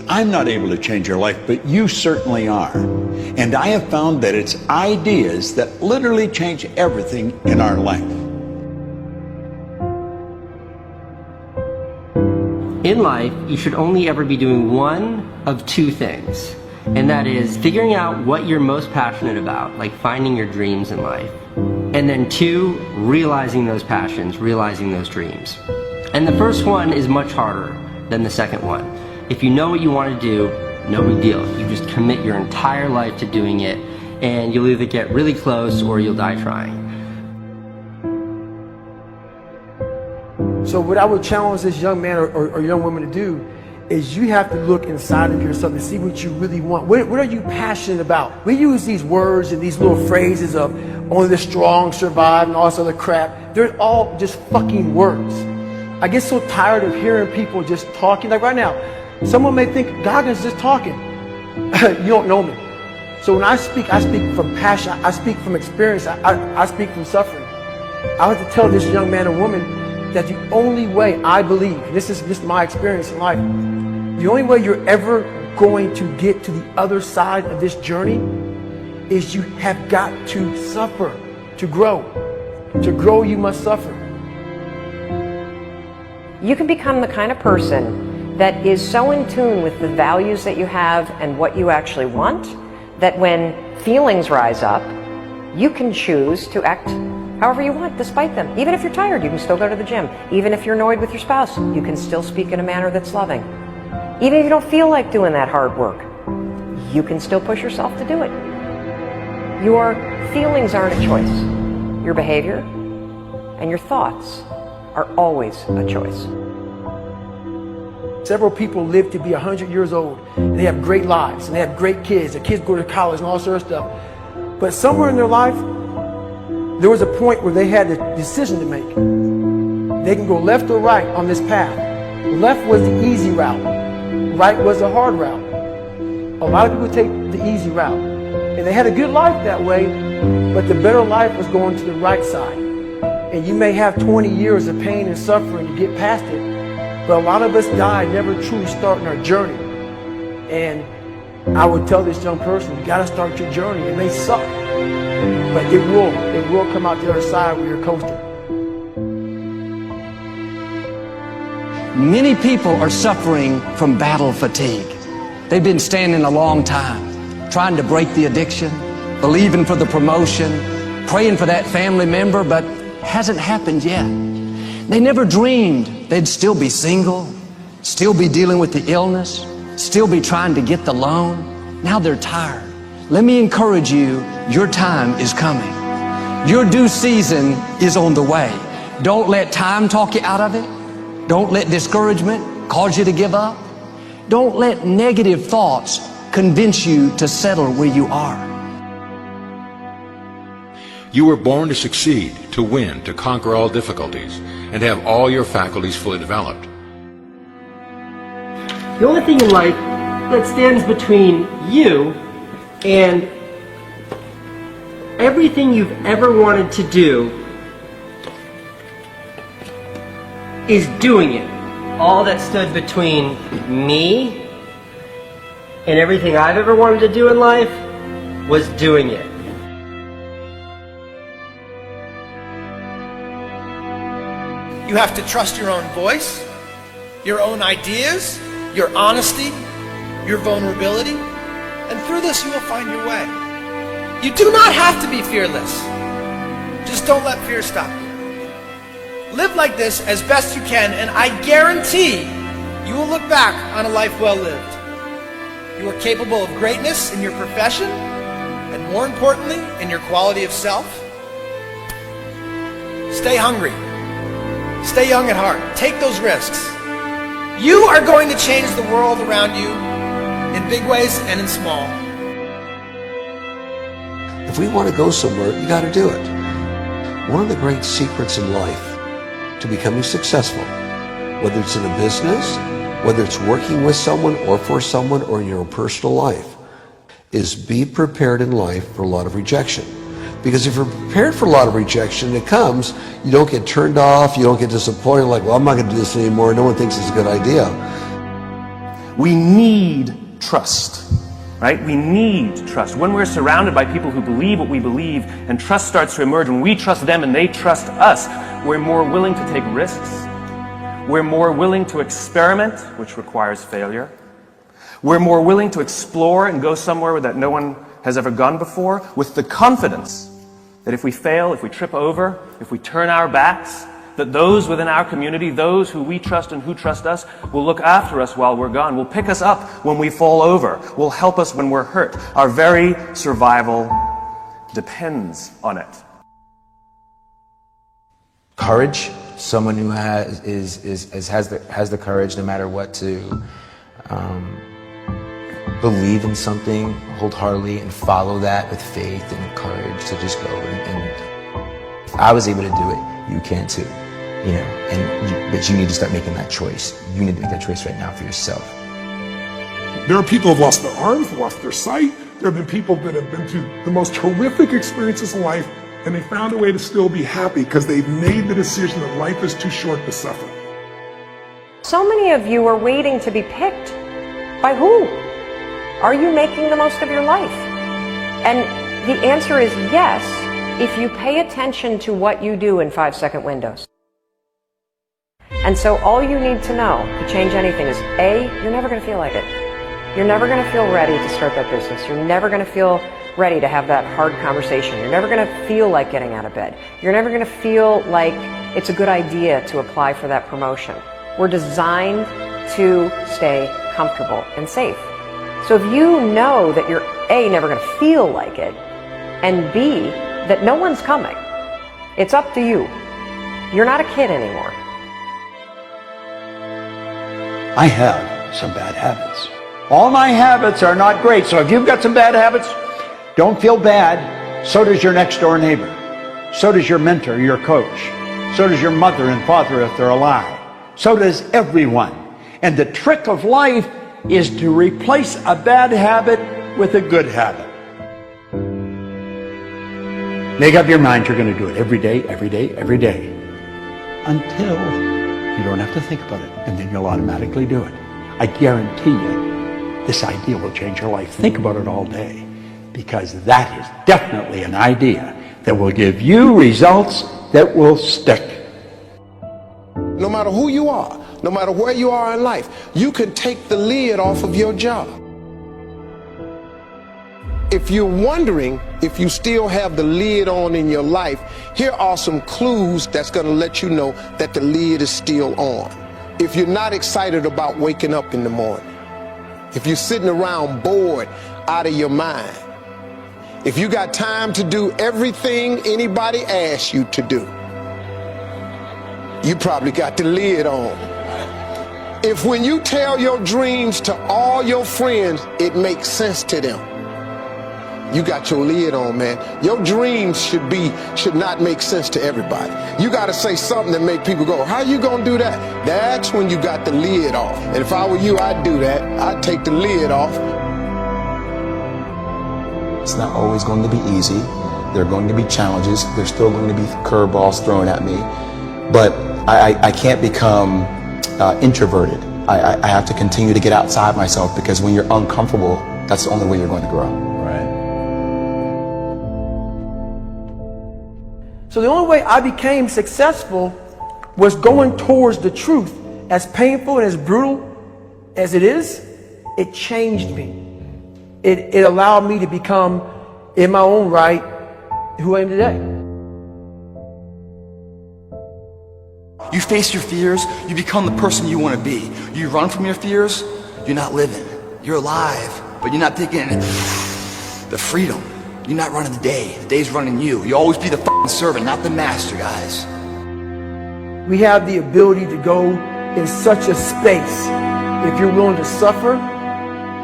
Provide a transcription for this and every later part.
I'm not able to change your life, but you certainly are. And I have found that it's ideas that literally change everything in our life. In life, you should only ever be doing one of two things, and that is figuring out what you're most passionate about, like finding your dreams in life, and then two, realizing those passions, realizing those dreams. And the first one is much harder than the second one. If you know what you want to do, no big deal. You just commit your entire life to doing it, and you'll either get really close or you'll die trying. So what I would challenge this young man or young woman to do is you have to look inside of yourself and see what you really want. What are you passionate about? We use these words and these little phrases of only the strong survive and all this other crap. They're all just fucking words. I get so tired of hearing people just talking. Like right now, someone may think Goggins is just talking. You don't know me. So when I speak from passion. I speak from experience. I speak from suffering. I have to tell this young man or woman that the only way I believe, this is my experience in life, the only way you're ever going to get to the other side of this journey is you have got to suffer to grow. To grow, you must suffer. You can become the kind of person that is so in tune with the values that you have and what you actually want, that when feelings rise up, you can choose to act however you want, despite them. Even if you're tired, you can still go to the gym. Even if you're annoyed with your spouse, you can still speak in a manner that's loving. Even if you don't feel like doing that hard work, you can still push yourself to do it. Your feelings aren't a choice. Your behavior and your thoughts are always a choice. Several people live to be 100 years old, and they have great lives, and they have great kids. Their kids go to college and all sorts of stuff. But somewhere in their life, there was a point where they had a decision to make. They can go left or right on this path. Left was the easy route. Right was the hard route. A lot of people take the easy route. And they had a good life that way, but the better life was going to the right side. And you may have 20 years of pain and suffering to get past it, but a lot of us die never truly starting our journey. And I would tell this young person, you gotta start your journey. It may suck, but it will come out the other side where you're coasting. Many people are suffering from battle fatigue. They've been standing a long time, trying to break the addiction, believing for the promotion, praying for that family member, but hasn't happened yet. They never dreamed they'd still be single, still be dealing with the illness, still be trying to get the loan. Now they're tired. Let me encourage you, your time is coming. Your due season is on the way. Don't let time talk you out of it. Don't let discouragement cause you to give up. Don't let negative thoughts convince you to settle where you are. You were born to succeed, to win, to conquer all difficulties, and to have all your faculties fully developed. The only thing in life that stands between you and everything you've ever wanted to do is doing it. All that stood between me and everything I've ever wanted to do in life was doing it. You have to trust your own voice, your own ideas, your honesty, your vulnerability, and through this you will find your way. You do not have to be fearless. Just don't let fear stop you. Live like this as best you can, and I guarantee you will look back on a life well lived. You are capable of greatness in your profession, and more importantly, in your quality of self. Stay hungry. Stay young at heart. Take those risks. You are going to change the world around you in big ways and in small. If we want to go somewhere, you got to do it. One of the great secrets in life to becoming successful, whether it's in a business, whether it's working with someone or for someone or in your own personal life, is be prepared in life for a lot of rejection. Because if you're prepared for a lot of rejection, it comes, you don't get turned off, you don't get disappointed, like, well, I'm not going to do this anymore, no one thinks it's a good idea. We need trust, right? We need trust. When we're surrounded by people who believe what we believe and trust starts to emerge, when we trust them and they trust us, we're more willing to take risks. We're more willing to experiment, which requires failure. We're more willing to explore and go somewhere that no one has ever gone before with the confidence that if we fail, if we trip over, if we turn our backs, that those within our community, those who we trust and who trust us, will look after us while we're gone, will pick us up when we fall over, will help us when we're hurt. Our very survival depends on it. Courage, someone who has the courage no matter what to believe in something wholeheartedly and follow that with faith and courage to just go. And if I was able to do it, you can too. You know, but you need to start making that choice. You need to make that choice right now for yourself. There are people who have lost their arms, lost their sight. There have been people that have been through the most horrific experiences in life, and they found a way to still be happy because they've made the decision that life is too short to suffer. So many of you are waiting to be picked. By who? Are you making the most of your life? And the answer is yes, if you pay attention to what you do in 5-second windows. And so all you need to know to change anything is A, you're never going to feel like it. You're never going to feel ready to start that business. You're never going to feel ready to have that hard conversation. You're never going to feel like getting out of bed. You're never going to feel like it's a good idea to apply for that promotion. We're designed to stay comfortable and safe. So if you know that you're A, never going to feel like it, and B, that no one's coming, it's up to you. You're not a kid anymore. I have some bad habits. All my habits are not great, so if you've got some bad habits, don't feel bad. So does your next door neighbor. So does your mentor, your coach. So does your mother and father if they're alive. So does everyone. And the trick of life is to replace a bad habit with a good habit. Make up your mind you're going to do it every day, every day, every day. Until you don't have to think about it, and then you'll automatically do it. I guarantee you, this idea will change your life. Think about it all day, because that is definitely an idea that will give you results that will stick. No matter who you are, no matter where you are in life, you can take the lid off of your job. If you're wondering if you still have the lid on in your life, here are some clues that's going to let you know that the lid is still on. If you're not excited about waking up in the morning, if you're sitting around bored out of your mind, if you got time to do everything anybody asks you to do, you probably got the lid on. If when you tell your dreams to all your friends, it makes sense to them, you got your lid on, man. Your dreams should not make sense to everybody. You got to say something that make people go, how you gonna do that? That's when you got the lid off. And if I were you, I'd do that. I'd take the lid off. It's not always going to be easy. There are going to be challenges. There's still going to be curveballs thrown at me. But I can't become introverted. I have to continue to get outside myself, because when you're uncomfortable, that's the only way you're going to grow. Right. So the only way I became successful was going towards the truth. As painful and as brutal as it is, it changed me. It allowed me to become, in my own right, who I am today. You face your fears, you become the person you want to be. You run from your fears, you're not living. You're alive, but you're not taking the freedom. You're not running the day's running you. You always be the fucking servant, not the master, guys. We have the ability to go in such a space if you're willing to suffer,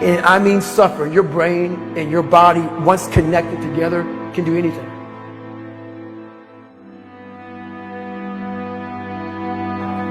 and I mean suffer. Your brain and your body, once connected together, can do anything.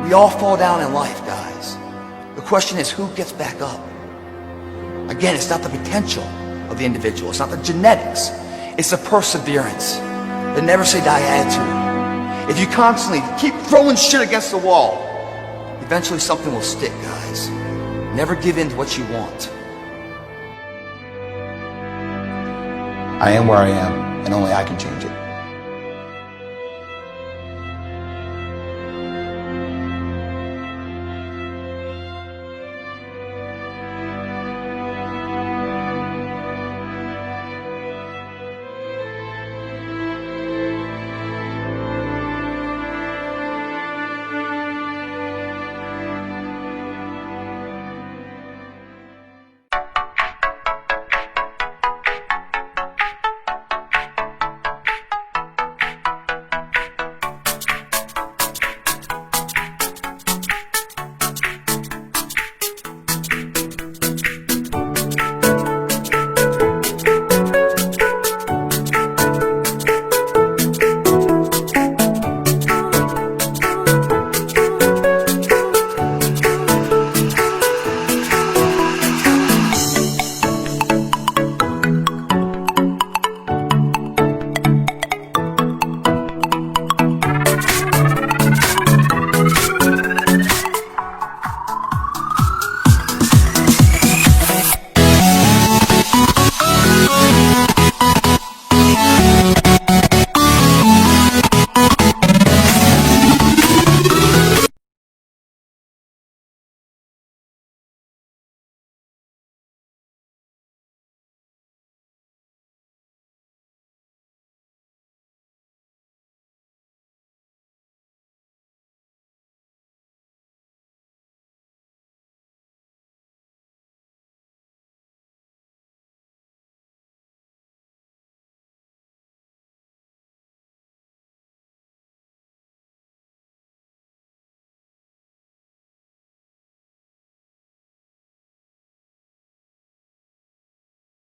We all fall down in life, guys. The question is, who gets back up? Again, it's not the potential of the individual. It's not the genetics. It's the perseverance, the never say die attitude. If you constantly keep throwing shit against the wall, eventually something will stick, guys. Never give in to what you want. I am where I am, and only I can change it.